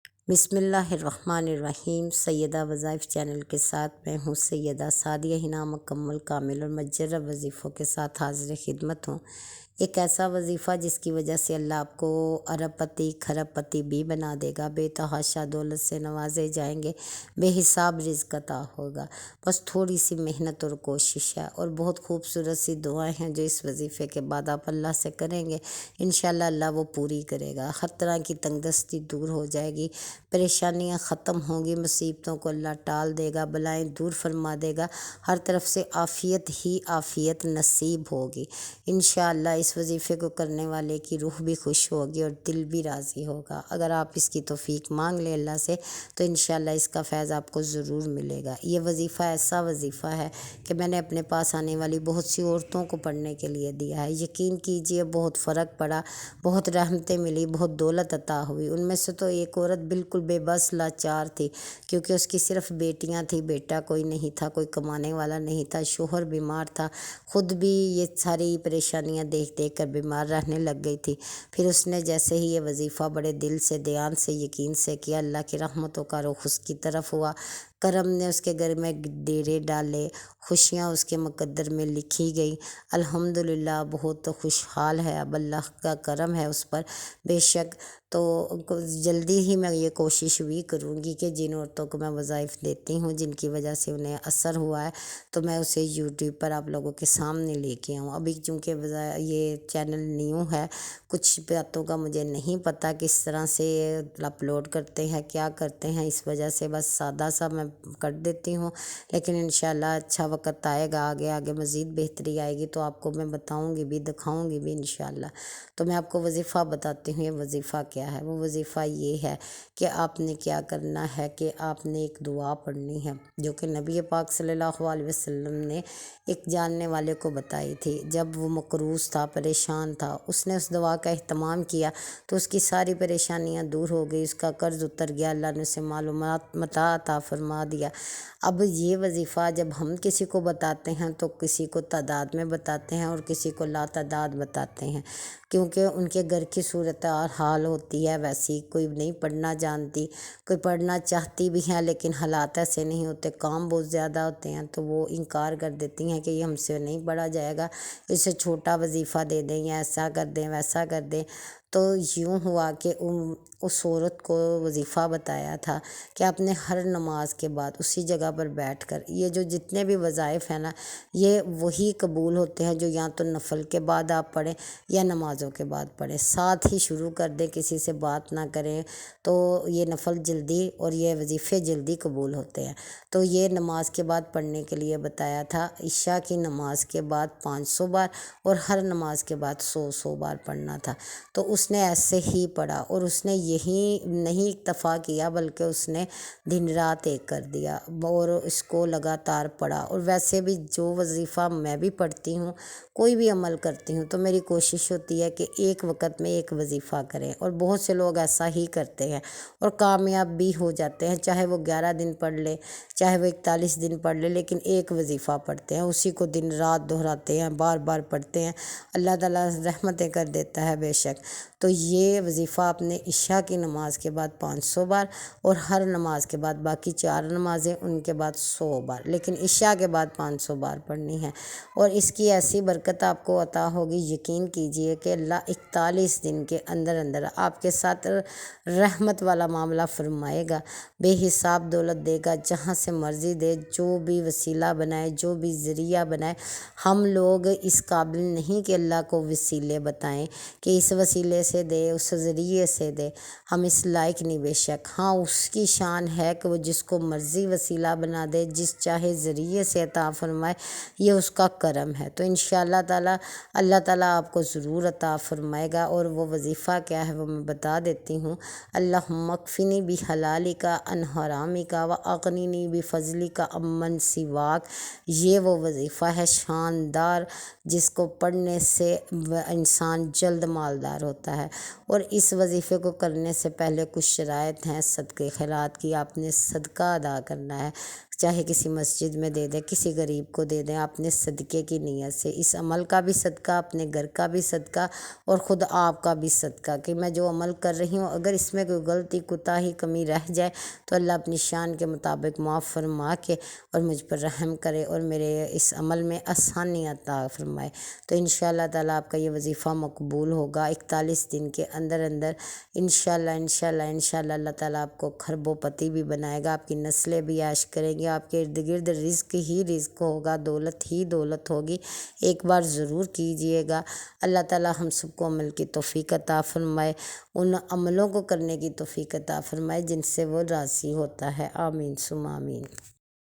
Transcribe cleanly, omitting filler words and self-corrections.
بسم اللہ الرحمن الرحیم۔ سیدہ وظائف چینل کے ساتھ میں ہوں سیدہ سعدیہ ہنا، مکمل کامل اور مجرب وظیفوں کے ساتھ حاضر خدمت ہوں۔ ایک ایسا وظیفہ جس کی وجہ سے اللہ آپ کو ارب پتی کھرب پتی بھی بنا دے گا، بے تحاشا دولت سے نوازے جائیں گے، بے حساب رزق عطا ہوگا۔ بس تھوڑی سی محنت اور کوشش ہے، اور بہت خوبصورت سی دعائیں ہیں جو اس وظیفے کے بعد آپ اللہ سے کریں گے، انشاءاللہ اللہ وہ پوری کرے گا۔ ہر طرح کی تنگ دستی دور ہو جائے گی، پریشانیاں ختم ہوں گی، مصیبتوں کو اللہ ٹال دے گا، بلائیں دور فرما دے گا، ہر طرف سے عافیت ہی عافیت نصیب ہوگی انشاءاللہ۔ اس وظیفے کو کرنے والے کی روح بھی خوش ہوگی اور دل بھی راضی ہوگا۔ اگر آپ اس کی توفیق مانگ لیں اللہ سے تو انشاءاللہ اس کا فیض آپ کو ضرور ملے گا۔ یہ وظیفہ ایسا وظیفہ ہے کہ میں نے اپنے پاس آنے والی بہت سی عورتوں کو پڑھنے کے لیے دیا ہے۔ یقین کیجئے بہت فرق پڑا، بہت رحمتیں ملی، بہت دولت عطا ہوئی۔ ان میں سے تو ایک عورت بالکل بے بس لاچار تھی، کیونکہ اس کی صرف بیٹیاں تھیں، بیٹا کوئی نہیں تھا، کوئی کمانے والا نہیں تھا، شوہر بیمار تھا، خود بھی یہ ساری پریشانیاں دیکھ دیکھ کر بیمار رہنے لگ گئی تھی۔ پھر اس نے جیسے ہی یہ وظیفہ بڑے دل سے، دھیان سے، یقین سے کیا، اللہ کی رحمتوں کا رخ اس کی طرف ہوا، کرم نے اس کے گھر میں ڈیرے ڈالے، خوشیاں اس کے مقدر میں لکھی گئی۔ الحمدللہ بہت خوشحال ہے، اب اللہ کا کرم ہے اس پر بے شک۔ تو جلدی ہی میں یہ کوشش بھی کروں گی کہ جن عورتوں کو میں وظائف دیتی ہوں، جن کی وجہ سے انہیں اثر ہوا ہے، تو میں اسے یوٹیوب پر آپ لوگوں کے سامنے لے کے آؤں۔ ابھی چونکہ یہ چینل نیو ہے، کچھ باتوں کا مجھے نہیں پتہ کس طرح سے اپلوڈ کرتے ہیں، کیا کرتے ہیں، اس وجہ سے بس سادہ سا میں کر دیتی ہوں، لیکن انشاءاللہ اچھا وقت آئے گا، آگے آگے مزید بہتری آئے گی تو آپ کو میں بتاؤں گی بھی، دکھاؤں گی بھی انشاءاللہ۔ تو میں آپ کو وظیفہ بتاتی ہوں، یہ وظیفہ کیا ہے۔ وہ وظیفہ یہ ہے کہ آپ نے کیا کرنا ہے کہ آپ نے ایک دعا پڑھنی ہے، جو کہ نبی پاک صلی اللہ علیہ وسلم نے ایک جاننے والے کو بتائی تھی۔ جب وہ مقروض تھا، پریشان تھا، اس نے اس دعا کا اہتمام کیا تو اس کی ساری پریشانیاں دور ہو گئی، اس کا قرض اتر گیا، اللہ نے اسے معلومات متاع عطا فرما دیا۔ اب یہ وظیفہ جب ہم کسی کو بتاتے ہیں تو کسی کو تعداد میں بتاتے ہیں اور کسی کو لا تعداد بتاتے ہیں، کیونکہ ان کے گھر کی صورت حال ہوتی ہے ویسی، کوئی نہیں پڑھنا جانتی، کوئی پڑھنا چاہتی بھی ہیں لیکن حالات ایسے نہیں ہوتے، کام بہت زیادہ ہوتے ہیں تو وہ انکار کر دیتی ہیں کہ یہ ہم سے نہیں پڑھا جائے گا، اسے چھوٹا وظیفہ دے دیں یا ایسا کر دیں ویسا کر دیں۔ تو یوں ہوا کہ اس عورت کو وظیفہ بتایا تھا کہ آپ نے ہر نماز کے بعد اسی جگہ پر بیٹھ کر، یہ جو جتنے بھی وظائف ہیں نا، یہ وہی قبول ہوتے ہیں جو یا تو نفل کے بعد آپ پڑھیں یا نمازوں کے بعد پڑھیں، ساتھ ہی شروع کر دیں، کسی سے بات نہ کریں، تو یہ نفل جلدی اور یہ وظیفے جلدی قبول ہوتے ہیں۔ تو یہ نماز کے بعد پڑھنے کے لیے بتایا تھا، عشاء کی نماز کے بعد 500 بار اور ہر نماز کے بعد 100 بار پڑھنا تھا۔ تو اس نے ایسے ہی پڑھا، اور اس نے یہی نہیں اکتفا کیا بلکہ اس نے دن رات ایک کر دیا اور اس کو لگاتار پڑھا۔ اور ویسے بھی جو وظیفہ میں بھی پڑھتی ہوں، کوئی بھی عمل کرتی ہوں، تو میری کوشش ہوتی ہے کہ ایک وقت میں ایک وظیفہ کریں، اور بہت سے لوگ ایسا ہی کرتے ہیں اور کامیاب بھی ہو جاتے ہیں، چاہے وہ 11 دن پڑھ لے، چاہے وہ 41 دن پڑھ لے، لیکن ایک وظیفہ پڑھتے ہیں، اسی کو دن رات دہراتے ہیں، بار بار پڑھتے ہیں، اللہ تعالیٰ رحمتیں کر دیتا ہے بے شک۔ تو یہ وظیفہ آپ نے عشاء کی نماز کے بعد 500 بار اور ہر نماز کے بعد، باقی 4 نمازیں ان کے بعد 100 بار، لیکن عشاء کے بعد 500 بار پڑھنی ہے، اور اس کی ایسی برکت آپ کو عطا ہوگی، یقین کیجئے کہ اللہ 41 دن کے اندر اندر آپ کے ساتھ رحمت والا معاملہ فرمائے گا، بے حساب دولت دے گا، جہاں سے مرضی دے، جو بھی وسیلہ بنائے، جو بھی ذریعہ بنائے۔ ہم لوگ اس قابل نہیں کہ اللہ کو وسیلے بتائیں کہ اس وسیلے سے دے، اس ذریعے سے دے، ہم اس لائق نہیں بے شک۔ ہاں اس کی شان ہے کہ وہ جس کو مرضی وسیلہ بنا دے، جس چاہے ذریعے سے عطا فرمائے، یہ اس کا کرم ہے۔ تو انشاءاللہ تعالیٰ اللہ تعالیٰ آپ کو ضرور عطا فرمائے گا، اور وہ وظیفہ کیا ہے وہ میں بتا دیتی ہوں۔ اللہم اکفنی بحلالک عن حرامک واغننی بفضلک عمن سواک۔ یہ وہ وظیفہ ہے شاندار جس کو پڑھنے سے انسان جلد مالدار ہوتا ہے، اور اس وظیفے کو کرنے سے پہلے کچھ شرائط ہیں۔ صدقے خیرات کی آپ نے صدقہ ادا کرنا ہے، چاہے کسی مسجد میں دے دیں، کسی غریب کو دے دیں اپنے صدقے کی نیت سے۔ اس عمل کا بھی صدقہ، اپنے گھر کا بھی صدقہ اور خود آپ کا بھی صدقہ کہ میں جو عمل کر رہی ہوں اگر اس میں کوئی غلطی کوتاہی کمی رہ جائے تو اللہ اپنی شان کے مطابق معاف فرما کے اور مجھ پر رحم کرے اور میرے اس عمل میں آسانی عطا فرمائے۔ تو انشاءاللہ تعالیٰ آپ کا یہ وظیفہ مقبول ہوگا 41 دن کے اندر اندر انشاءاللہ اللہ تعالیٰ آپ کو خرب و پتی بھی بنائے گا، آپ کی نسلیں بھی عیش کریں گی، آپ کے ارد گرد رزق ہی رزق ہوگا، دولت ہی دولت ہوگی۔ ایک بار ضرور کیجئے گا۔ اللہ تعالیٰ ہم سب کو عمل کی توفیق عطا فرمائے، ان عملوں کو کرنے کی توفیق عطا فرمائے جن سے وہ راضی ہوتا ہے۔ آمین ثم آمین۔